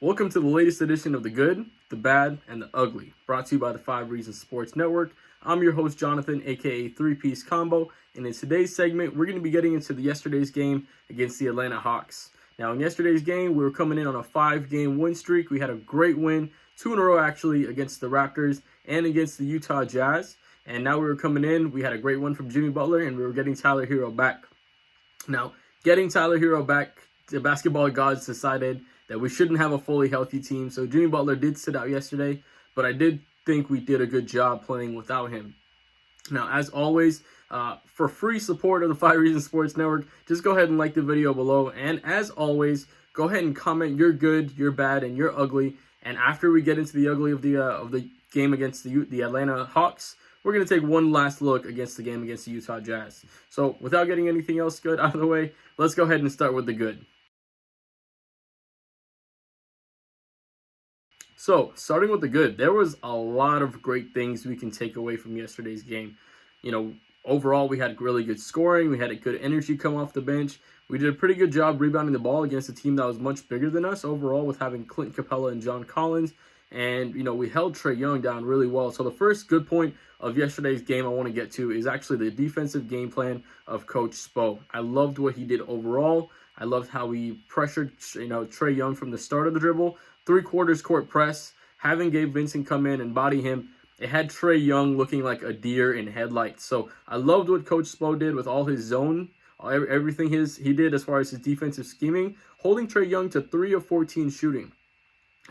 Welcome to the latest edition of The Good, The Bad, and The Ugly, brought to you by the 5 Reasons Sports Network. I'm your host, Jonathan, aka 3-Piece Combo, and in today's segment, we're going to be getting into yesterday's game against the Atlanta Hawks. Now, in yesterday's game, we were coming in on a 5-game win streak. We had a great win, 2 in a row actually, against the Raptors and against the Utah Jazz. And now we were coming in, we had a great one from Jimmy Butler, and we were getting Tyler Herro back. Now, getting Tyler Herro back, the basketball gods decided that we shouldn't have a fully healthy team. So Jimmy Butler did sit out yesterday, but I did think we did a good job playing without him. Now, as always, for free support of the 5 Reasons Sports Network, just go ahead and like the video below. And as always, go ahead and comment your good, your bad, and your ugly. And after we get into the ugly of the game against the Atlanta Hawks, we're going to take one last look against the game against the Utah Jazz. So without getting anything else good out of the way, let's go ahead and start with the good. So, starting with the good, there was a lot of great things we can take away from yesterday's game. Overall, we had really good scoring. We had a good energy come off the bench. We did a pretty good job rebounding the ball against a team that was much bigger than us overall, with having Clint Capella and John Collins. And, we held Trae Young down really well. So the first good point of yesterday's game I want to get to is actually the defensive game plan of Coach Spo. I loved what he did overall. I loved how he pressured, Trae Young from the start of the dribble. 3/4 court press, having Gabe Vincent come in and body him. It had Trae Young looking like a deer in headlights. So I loved what Coach Spo did with all his zone, everything he did as far as his defensive scheming, holding Trae Young to 3 of 14 shooting.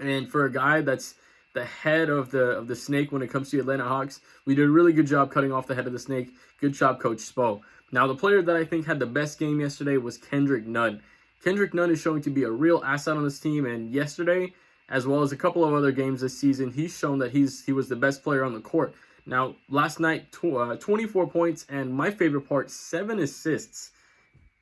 And for a guy that's the head of the snake when it comes to the Atlanta Hawks, we did a really good job cutting off the head of the snake. Good job, Coach Spo. Now, the player that I think had the best game yesterday was Kendrick Nunn. Kendrick Nunn is showing to be a real asset on this team, and yesterday, as well as a couple of other games this season, he's shown that he was the best player on the court. Now, last night, 24 points, and my favorite part, 7 assists.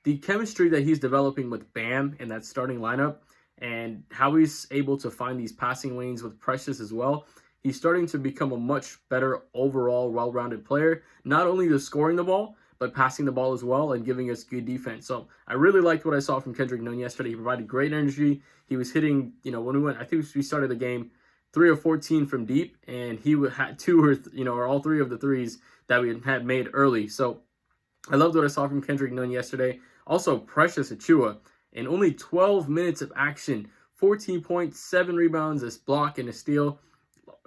The chemistry that he's developing with Bam in that starting lineup, and how he's able to find these passing lanes with Precious as well, he's starting to become a much better overall well-rounded player, not only just scoring the ball, but passing the ball as well and giving us good defense. So I really liked what I saw from Kendrick Nunn yesterday. He provided great energy. He was hitting, when we went, I think we started the game 3 of 14 from deep, and he had 2 or all 3 of the threes that we had made early. So I loved what I saw from Kendrick Nunn yesterday. Also, Precious Achiuwa, in only 12 minutes of action, 14 points, 7 rebounds, a block, and a steal.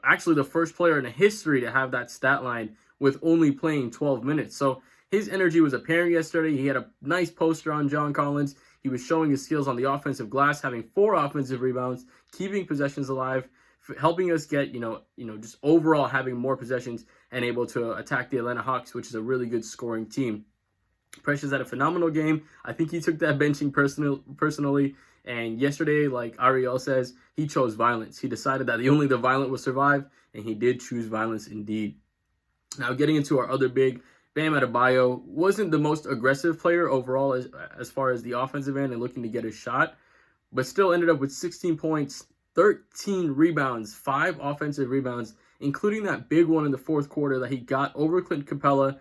Actually, the first player in history to have that stat line with only playing 12 minutes. So his energy was apparent yesterday. He had a nice poster on John Collins. He was showing his skills on the offensive glass, having 4 offensive rebounds, keeping possessions alive, helping us get, just overall having more possessions and able to attack the Atlanta Hawks, which is a really good scoring team. Precious had a phenomenal game. I think he took that benching personally. And yesterday, like Ariel says, he chose violence. He decided that only the violent will survive, and he did choose violence indeed. Now, getting into our other big, Bam Adebayo wasn't the most aggressive player overall as far as the offensive end and looking to get a shot, but still ended up with 16 points, 13 rebounds, 5 offensive rebounds, including that big one in the fourth quarter that he got over Clint Capella,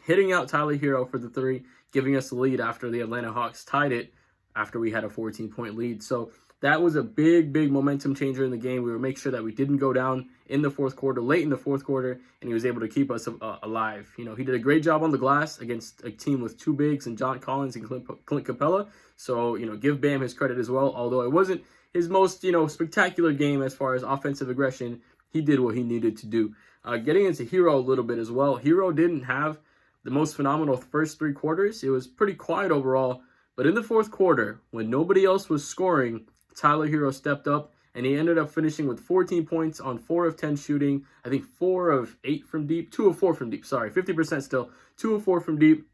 hitting out Tyler Herro for the 3, giving us the lead after the Atlanta Hawks tied it after we had a 14-point lead. So that was a big momentum changer in the game. We would make sure that we didn't go down in the fourth quarter, late in the fourth quarter, and he was able to keep us alive. He did a great job on the glass against a team with 2 bigs and John Collins and Clint Capella. So, give Bam his credit as well. Although it wasn't his most, spectacular game as far as offensive aggression, he did what he needed to do. Getting into Herro a little bit as well. Herro didn't have the most phenomenal first 3 quarters. It was pretty quiet overall. But in the fourth quarter, when nobody else was scoring, Tyler Herro stepped up, and he ended up finishing with 14 points on 4 of 10 shooting. I think 4 of 8 from deep, 2 of 4 from deep. Sorry, 50% still, 2 of 4 from deep,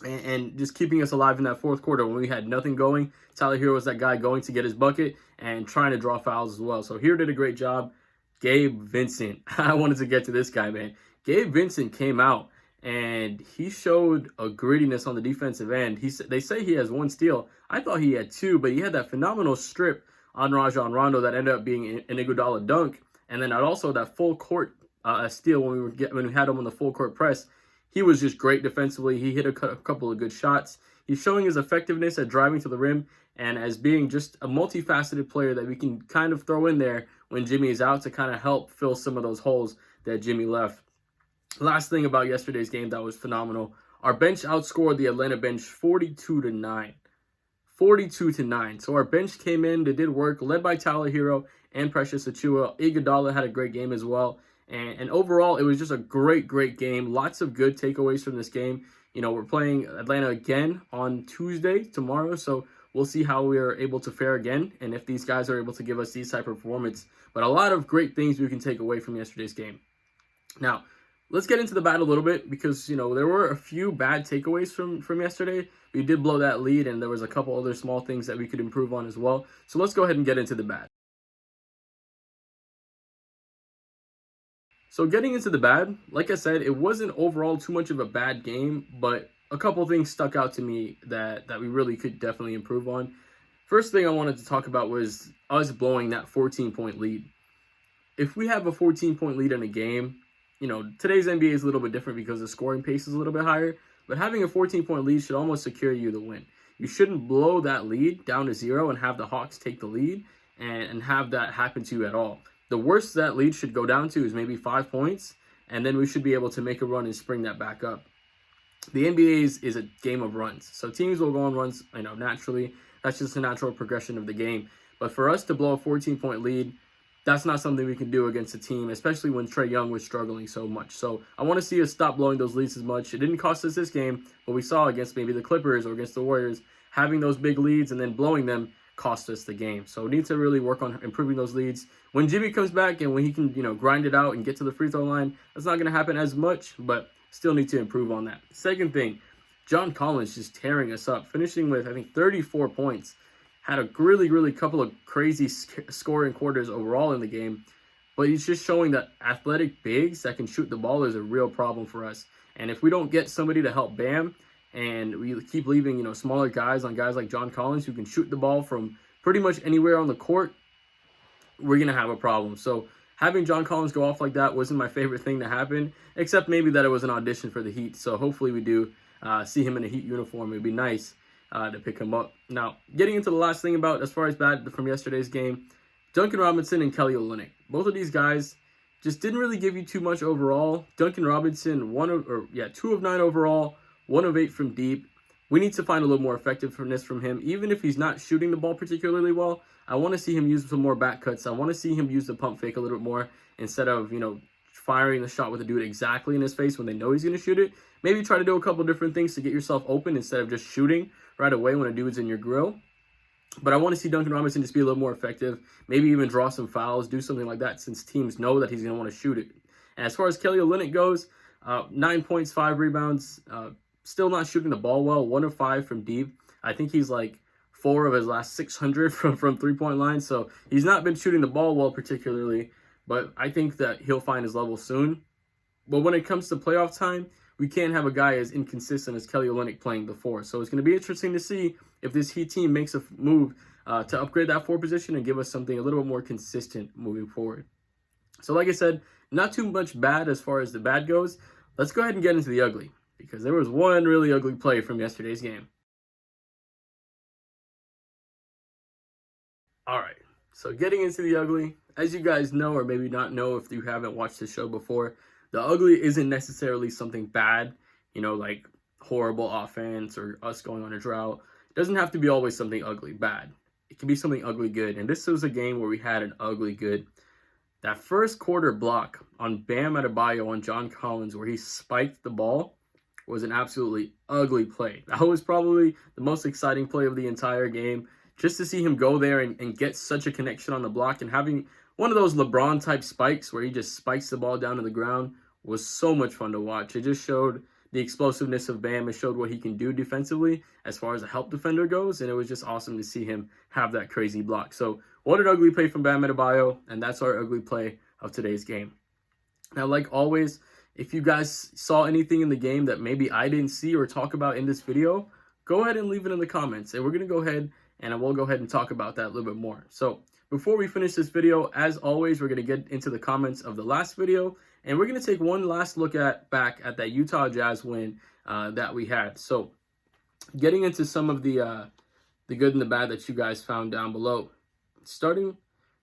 and just keeping us alive in that fourth quarter when we had nothing going. Tyler Herro was that guy going to get his bucket and trying to draw fouls as well. So Herro did a great job. Gabe Vincent, I wanted to get to this guy, man. Gabe Vincent came out, and he showed a grittiness on the defensive end. They say he has 1 steal. I thought he had 2, but he had that phenomenal strip on Rajon Rondo that ended up being an Iguodala dunk, and then also that full court steal when we had him on the full court press. He was just great defensively. He hit a couple of good shots. he's showing his effectiveness at driving to the rim and as being just a multifaceted player that we can kind of throw in there when Jimmy is out to kind of help fill some of those holes that Jimmy left. Last thing about yesterday's game that was phenomenal. Our bench outscored the Atlanta bench 42-9. 42-9. So our bench came in, they did work, led by Tyler Hero and Precious Achiuwa. Iguodala had a great game as well. And overall, it was just a great game. Lots of good takeaways from this game. You know, we're playing Atlanta again on Tuesday, tomorrow. So we'll see how we are able to fare again and if these guys are able to give us these type of performance. But a lot of great things we can take away from yesterday's game. Now, let's get into the bad a little bit because, you know, there were a few bad takeaways from yesterday. We did blow that lead, and there was a couple other small things that we could improve on as well. So let's go ahead and get into the bad. So getting into the bad, like I said, it wasn't overall too much of a bad game, but a couple things stuck out to me that we really could definitely improve on. First thing I wanted to talk about was us blowing that 14-point lead. If we have a 14-point lead in a game, you know, today's NBA is a little bit different because the scoring pace is a little bit higher, but having a 14-point lead should almost secure you the win. You shouldn't blow that lead down to 0 and have the Hawks take the lead and have that happen to you at all. The worst that lead should go down to is maybe 5 points, and then we should be able to make a run and spring that back up. The NBA is a game of runs, so teams will go on runs, you know, naturally. That's just a natural progression of the game. But for us to blow a 14-point lead, that's not something we can do against a team, especially when Trae Young was struggling so much. So I want to see us stop blowing those leads as much. It didn't cost us this game, but we saw against maybe the Clippers or against the Warriors, having those big leads and then blowing them cost us the game. So we need to really work on improving those leads. When Jimmy comes back and when he can, you know, grind it out and get to the free throw line, that's not going to happen as much, but still need to improve on that. Second thing, John Collins just tearing us up, finishing with, I think, 34 points. Had a really couple of crazy scoring quarters overall in the game, but he's just showing that athletic bigs that can shoot the ball is a real problem for us. And if we don't get somebody to help Bam, and we keep leaving, you know, smaller guys on guys like John Collins who can shoot the ball from pretty much anywhere on the court, we're gonna have a problem. So having John Collins go off like that wasn't my favorite thing to happen, except maybe that it was an audition for the Heat. So hopefully we do see him in a Heat uniform. It'd be nice to pick him up. Now, getting into the last thing about as far as bad from yesterday's game, Duncan Robinson and Kelly Olynyk. Both of these guys just didn't really give you too much overall. Duncan Robinson, 2 of 9 overall, 1 of 8 from deep. We need to find a little more effectiveness from him. Even if he's not shooting the ball particularly well, I want to see him use some more back cuts. I want to see him use the pump fake a little bit more instead of, you know, firing the shot with a dude exactly in his face when they know he's going to shoot it. Maybe try to do a couple different things to get yourself open instead of just shooting right away when a dude's in your grill. But I want to see Duncan Robinson just be a little more effective, maybe even draw some fouls, do something like that since teams know that he's going to want to shoot it. And as far as Kelly Olynyk goes, 9 points, 5 rebounds, still not shooting the ball well, 1 of 5 from deep. I think he's like 4 of his last 600 from three-point line, so he's not been shooting the ball well particularly, but I think that he'll find his level soon. But when it comes to playoff time, we can't have a guy as inconsistent as Kelly Olynyk playing the 4. So it's going to be interesting to see if this Heat team makes a move to upgrade that 4 position and give us something a little bit more consistent moving forward. So like I said, not too much bad as far as the bad goes. Let's go ahead and get into the ugly, because there was one really ugly play from yesterday's game. All right, so getting into the ugly, as you guys know, or maybe not know if you haven't watched the show before, the ugly isn't necessarily something bad, you know, like horrible offense or us going on a drought. It doesn't have to be always something ugly bad. It can be something ugly good, and this was a game where we had an ugly good. That first quarter block on Bam Adebayo on John Collins where he spiked the ball was an absolutely ugly play. That was probably the most exciting play of the entire game. Just to see him go there and get such a connection on the block and having one of those LeBron-type spikes where he just spikes the ball down to the ground was so much fun to watch. It just showed the explosiveness of Bam. It showed what he can do defensively as far as a help defender goes, and it was just awesome to see him have that crazy block. So what an ugly play from Bam Adebayo, and that's our ugly play of today's game. Now, like always, if you guys saw anything in the game that maybe I didn't see or talk about in this video, go ahead and leave it in the comments, and we're going to go ahead and we'll go ahead and talk about that a little bit more. So before we finish this video, as always, we're going to get into the comments of the last video, and we're going to take one last look back at that Utah Jazz win that we had. So Getting into some of the good and the bad that you guys found down below. Starting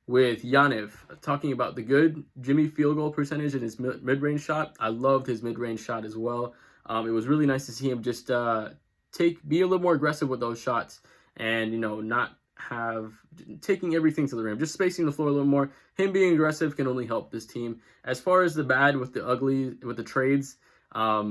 with Yaniv, talking about the good, Jimmy field goal percentage and his mid-range shot. I loved his mid-range shot as well. It was really nice to see him just be a little more aggressive with those shots, and not taking everything to the rim, just spacing the floor a little more. Him being aggressive can only help this team. As far as the bad with the trades, I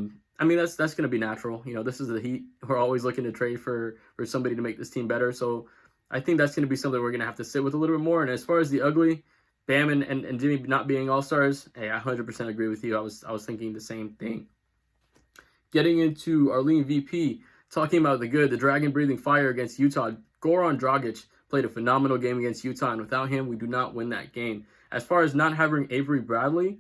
mean, that's going to be natural. This is the Heat. We're always looking to trade for somebody to make this team better. So I think that's going to be something we're going to have to sit with a little bit more. And as far as the ugly, Bam and Jimmy not being all-stars, hey, I 100% agree with you. I was thinking the same thing. Getting into Arlene VP, talking about the good, the dragon breathing fire against Utah. Goran Dragic played a phenomenal game against Utah, and without him, we do not win that game. As far as not having Avery Bradley,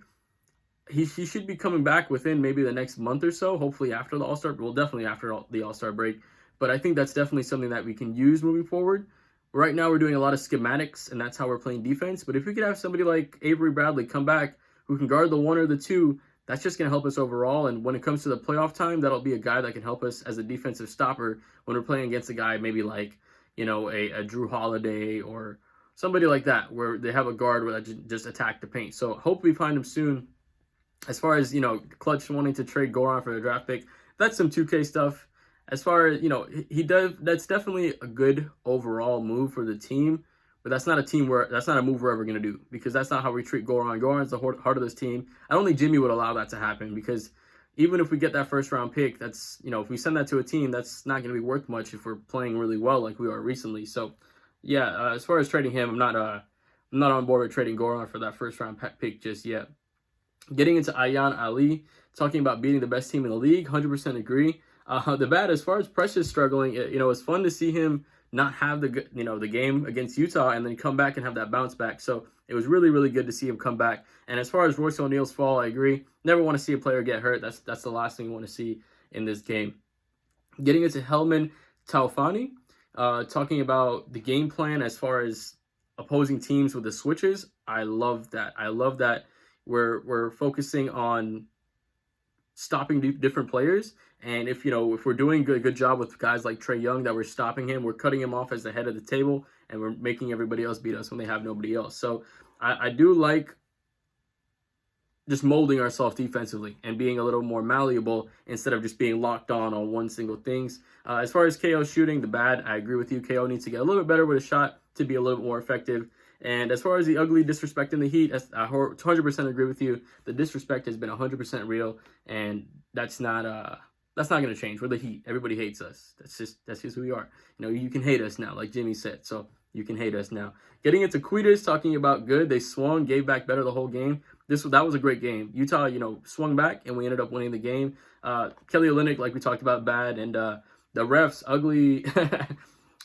he should be coming back within maybe the next month or so, hopefully after the All-Star, well, definitely after the All-Star break. But I think that's definitely something that we can use moving forward. Right now, we're doing a lot of schematics, and that's how we're playing defense. But if we could have somebody like Avery Bradley come back who can guard the one or the two, that's just going to help us overall. And when it comes to the playoff time, that'll be a guy that can help us as a defensive stopper when we're playing against a guy maybe like, a Jrue Holiday or somebody like that, where they have a guard where that just attack the paint. So hope we find him soon. As far as, Clutch wanting to trade Goran for a draft pick, that's some 2K stuff. As far as, that's definitely a good overall move for the team, but that's not a move we're ever going to do, because that's not how we treat Goran. Goran's the heart of this team. I don't think Jimmy would allow that to happen, because even if we get that first round pick, that's, if we send that to a team, that's not going to be worth much if we're playing really well like we are recently. So, yeah, as far as trading him, I'm not on board with trading Goran for that first round pick just yet. Getting into Ayan Ali, talking about beating the best team in the league, 100% agree. The bad, as far as Precious struggling, it's fun to see him not have the game against Utah and then come back and have that bounce back. So it was really, really good to see him come back. And as far as Royce O'Neal's fall, I agree. Never want to see a player get hurt. That's the last thing you want to see in this game. Getting into Helman Taufani, talking about the game plan as far as opposing teams with the switches. I love that. I love that we're focusing on stopping different players. And if we're doing a good job with guys like Trae Young, that we're stopping him, we're cutting him off as the head of the table, and we're making everybody else beat us when they have nobody else. So I do like just molding ourselves defensively and being a little more malleable instead of just being locked on one single things. As far as KO shooting, the bad, I agree with you. KO needs to get a little bit better with a shot to be a little bit more effective. And as far as the ugly disrespect in the Heat, I 100% agree with you. The disrespect has been 100% real, and that's not going to change. We're the Heat. Everybody hates us. That's just who we are. You can hate us now, like Jimmy said. So you can hate us now. Getting into Queeters, talking about good. They swung, gave back better the whole game. That was a great game. Utah, swung back, and we ended up winning the game. Kelly Olynyk, like we talked about, bad, and the refs ugly.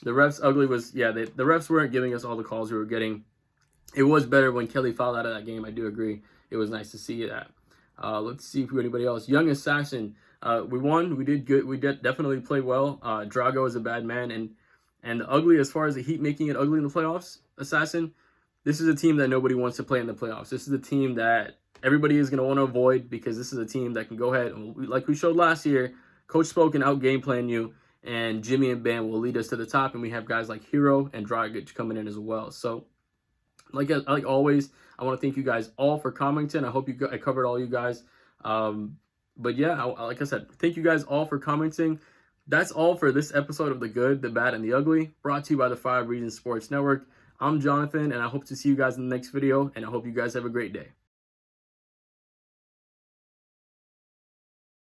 The refs ugly was, the refs weren't giving us all the calls we were getting. It was better when Kelly fouled out of that game. I do agree. It was nice to see that. Let's see if we anybody else. Young Assassin. We won. We did good. We definitely played well. Drago is a bad man. And the ugly, as far as the Heat making it ugly in the playoffs, Assassin, this is a team that nobody wants to play in the playoffs. This is a team that everybody is going to want to avoid, because this is a team that can go ahead, and like we showed last year, Coach Spo can out-game plan you, and Jimmy and Bam will lead us to the top, and we have guys like Hero and Dragic coming in as well. So, like always, I want to thank you guys all for commenting. I hope I covered all you guys. But yeah, like I said, thank you guys all for commenting. That's all for this episode of The Good, The Bad, and The Ugly, brought to you by the 5 Reasons Sports Network. I'm Jonathan, and I hope to see you guys in the next video, and I hope you guys have a great day.